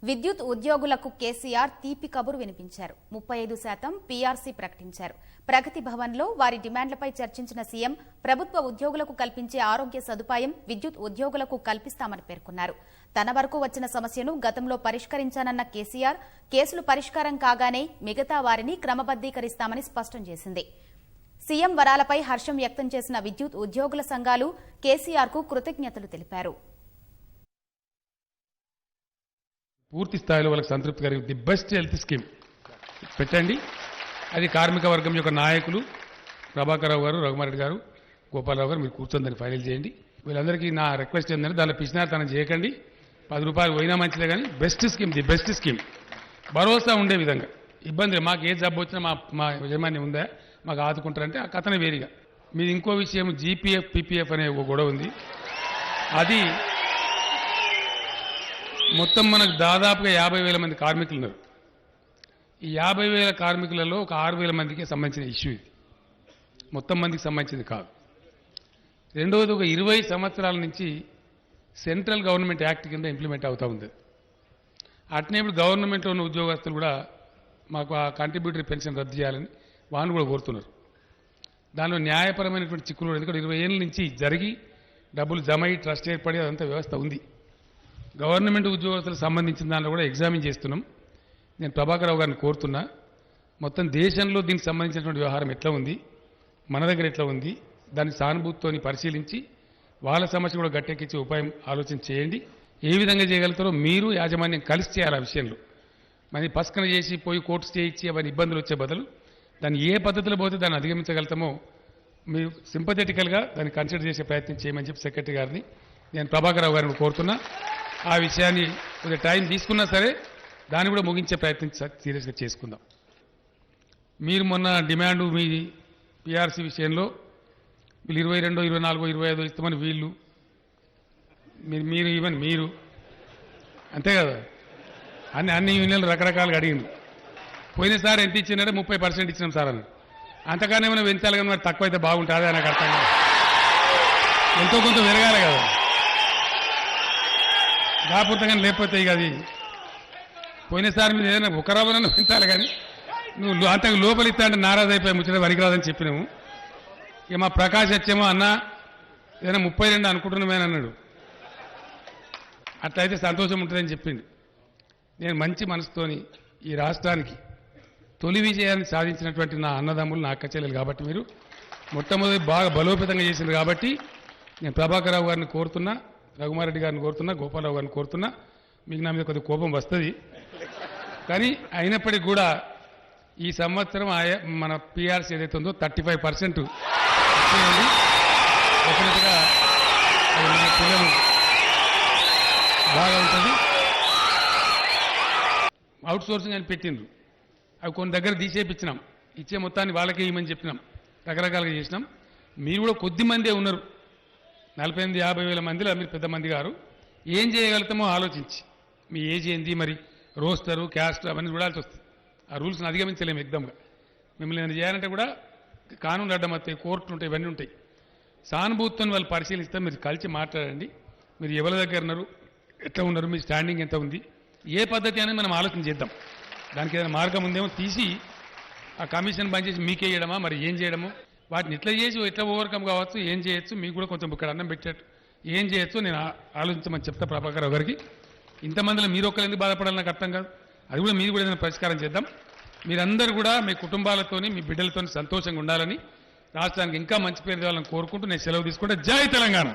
విద్యుత్ ఉద్యోగులకు కేసీఆర్ తీపి కబురు వినిపించారు. 35% పీఆర్సీ ప్రకటించారు. ప్రగతి భవన్లో వారి డిమాండ్లపై చర్చించిన సీఎం ప్రభుత్వ ఉద్యోగులకు కల్పించే ఆరోగ్య సదుపాయం విద్యుత్ ఉద్యోగులకు కల్పిస్తామని పేర్కొన్నారు. తన వరకు వచ్చిన సమస్యను గతంలో పరిష్కరించానన్న కేసీఆర్ కేసులు పరిష్కారం కాగానే మిగతా వారిని క్రమబద్దీకరిస్తామని స్పష్టం చేసింది. సీఎం వరాలపై హర్షం వ్యక్తం చేసిన విద్యుత్ ఉద్యోగుల సంఘాలు కేసీఆర్కు కృతజ్ఞతలు తెలిపారు. పూర్తి స్థాయిలో వాళ్ళకి సంతృప్తి కలిగి ది బెస్ట్ హెల్త్ స్కీమ్ పెట్టండి. అది కార్మిక వర్గం యొక్క నాయకులు ప్రభాకరరావు గారు, రఘుమారెడ్డి గారు, గోపాలరావు గారు మీరు కూర్చొని దాన్ని ఫైనల్ చేయండి. వీళ్ళందరికీ నా రిక్వెస్ట్ ఏంటంటే దానిలో పిచ్చినార్తనం చేయకండి. 10 రూపాయలు పోయినా మంచిదే, కానీ best scheme, the best scheme భరోసా ఉండే విధంగా. ఇబ్బంది మాకు ఏ జబ్బు వచ్చినా మా యజమాని ఉందా మాకు ఆదుకుంటారంటే ఆ కథనే వేరుగా. మీరు ఇంకో విషయం జీపీఎఫ్ పీపీఎఫ్ అనే ఒక గొడవ ఉంది. అది మొత్తం మనకు దాదాపుగా 50,000 మంది కార్మికులు ఉన్నారు. ఈ 50,000 కార్మికులలో ఒక 6,000 మందికి సంబంధించిన ఇష్యూ ఇది, మొత్తం మందికి సంబంధించింది కాదు. రెండవది, ఒక 20 సంవత్సరాల నుంచి సెంట్రల్ గవర్నమెంట్ యాక్ట్ కింద ఇంప్లిమెంట్ అవుతూ ఉంది. అట్నే ఇప్పుడు గవర్నమెంట్లో ఉన్న ఉద్యోగస్తులు కూడా మాకు ఆ కాంట్రిబ్యూటరీ పెన్షన్ రద్దు చేయాలని వాళ్ళు కూడా కోరుతున్నారు. దానిలో న్యాయపరమైనటువంటి చిక్కులు, ఎందుకంటే 20 ఏళ్ళ నుంచి జరిగి డబ్బులు జమ అయ్యి ట్రస్ట్ ఏర్పడి అదంతా వ్యవస్థ ఉంది. గవర్నమెంట్ ఉద్యోగస్తులకు సంబంధించిన దాంట్లో కూడా ఎగ్జామిన్ చేస్తున్నాం. నేను ప్రభాకరరావు గారిని కోరుతున్నా, మొత్తం దేశంలో దీనికి సంబంధించినటువంటి వ్యవహారం ఎట్లా ఉంది, మన దగ్గర ఎట్లా ఉంది, దాన్ని సానుభూతితోని పరిశీలించి వాళ్ళ సమస్య కూడా గట్టెక్కించే ఉపాయం ఆలోచన చేయండి. ఏ విధంగా చేయగలుగుతారో మీరు యాజమాన్యం కలిసి చేయాలి. ఆ విషయంలో మరి పస్కన చేసి పోయి కోర్టు స్టే ఇచ్చి అవన్నీ ఇబ్బందులు వచ్చే బదులు దాన్ని ఏ పద్ధతిలో పోతే దాన్ని అధిగమించగలుగుతామో మీరు సింపథెటికల్గా దాన్ని కన్సిడర్ చేసే ప్రయత్నం చేయమని చెప్పి సెక్రటరీ గారిని నేను ప్రభాకరరావు గారిని కోరుతున్నా. ఆ విషయాన్ని కొద్దిగా టైం తీసుకున్నా సరే దాన్ని కూడా ముగించే ప్రయత్నం సీరియస్గా చేసుకుందాం. మీరు మొన్న డిమాండు మీ పీఆర్సీ విషయంలో వీళ్ళు 22, 24, 25 ఇస్తామని వీళ్ళు మీరు ఈవెన్ మీరు అంతే కదా, అన్ని యూనియన్లు రకరకాలుగా అడిగింది. పోయినసారి ఎంత ఇచ్చినారంటే 30% ఇచ్చినాం సార్ అని. అంతగానే ఏమైనా పెంచాలి కానీ మరి తక్కువ అయితే బాగుంటుంది, నాకు అర్థం కాదు. ఎంతో కొంత పెరగాలి కదా, కాకపోతే లేకపోతే ఇక అది పోయినసారి మీద ఏదైనా ఒక రవ్వనన్నా పెంచాలి, కానీ నువ్వు అంతకు లోపల ఇస్తా అంటే నారాజు అయిపోయి ముచ్చట వరికిరాదని చెప్పినాము. ఇక మా ప్రకాష్ వచ్చేమో అన్న ఏదైనా 32 అనుకుంటున్నామని అన్నాడు. అట్లయితే సంతోషం ఉంటుందని చెప్పింది. నేను మంచి మనసుతోని ఈ రాష్ట్రానికి తొలి విజయాన్ని సాధించినటువంటి నా అన్నదమ్ములు, నా అక్క చెల్లెలు కాబట్టి మీరు మొట్టమొదటి బాగా బలోపేతంగా చేసింది కాబట్టి నేను ప్రభాకరరావు గారిని కోరుతున్నా, రఘుమారెడ్డి గారిని కోరుతున్నా, గోపాలరావు గారిని కోరుతున్నా. మీకు నా మీద కొద్దిగా కోపం వస్తుంది, కానీ అయినప్పటికీ కూడా ఈ సంవత్సరం మన పీఆర్సీ ఏదైతే ఉందో 35% డెఫినెట్గా పిల్లలు బాగా ఉంటుంది. అవుట్ సోర్సింగ్ అని పెట్టిండ్రు, అవి కొన్ని దగ్గర తీసేపించినాం. ఇచ్చే మొత్తాన్ని వాళ్ళకే ఇవ్వమని చెప్పినాం, రకరకాలుగా చేసినాం. మీరు కూడా కొద్ది మందే ఉన్నారు, 48-50 మందిలో మీరు పెద్ద మంది గారు. ఏం చేయగలుగుతామో ఆలోచించి మీ ఏజ్ ఏంది, మరి రోస్టరు, క్యాస్ట్ అవన్నీ చూడాల్సి వస్తుంది. ఆ రూల్స్ని అధిగమించలేము ఎగ్దమ్గా. మిమ్మల్ని ఏమైనా చేయాలంటే కూడా కానూన్ అడ్డం వస్తాయి, కోర్టులు ఉంటాయి, ఇవన్నీ ఉంటాయి. సానుభూతితో వాళ్ళు పరిశీలిస్తే మీరు కలిసి మాట్లాడండి. మీరు ఎవరి దగ్గర ఉన్నారు, ఎట్లా ఉన్నారు, మీ స్టాండింగ్ ఎంత ఉంది, ఏ పద్ధతి అనేది మనం ఆలోచన చేద్దాం. దానికి ఏదైనా మార్గం ఉందేమో తీసి ఆ కమిషన్ బంద్ చేసి మీకే చేయడమా, మరి ఏం చేయడమో, వాటిని ఎట్లా చేసి ఎట్లా ఓవర్కమ్ కావచ్చు, ఏం చేయొచ్చు, మీకు కూడా కొంచెం ఇక్కడ అన్నం పెట్టేట్టు ఏం చేయొచ్చు నేను ఆలోచించమని చెప్తా ప్రభాకరరావు గారికి. ఇంతమందిలో మీరు ఒక్కరు ఎందుకు బాధపడాలి నాకు అర్థం కాదు. అది కూడా మీరు కూడా ఏదైనా పరిష్కారం చేద్దాం. మీరందరూ కూడా మీ కుటుంబాలతోని, మీ బిడ్డలతో సంతోషంగా ఉండాలని, రాష్ట్రానికి ఇంకా మంచి పేరు తేవాలని కోరుకుంటూ నేను సెలవు తీసుకుంటే జై తెలంగాణ.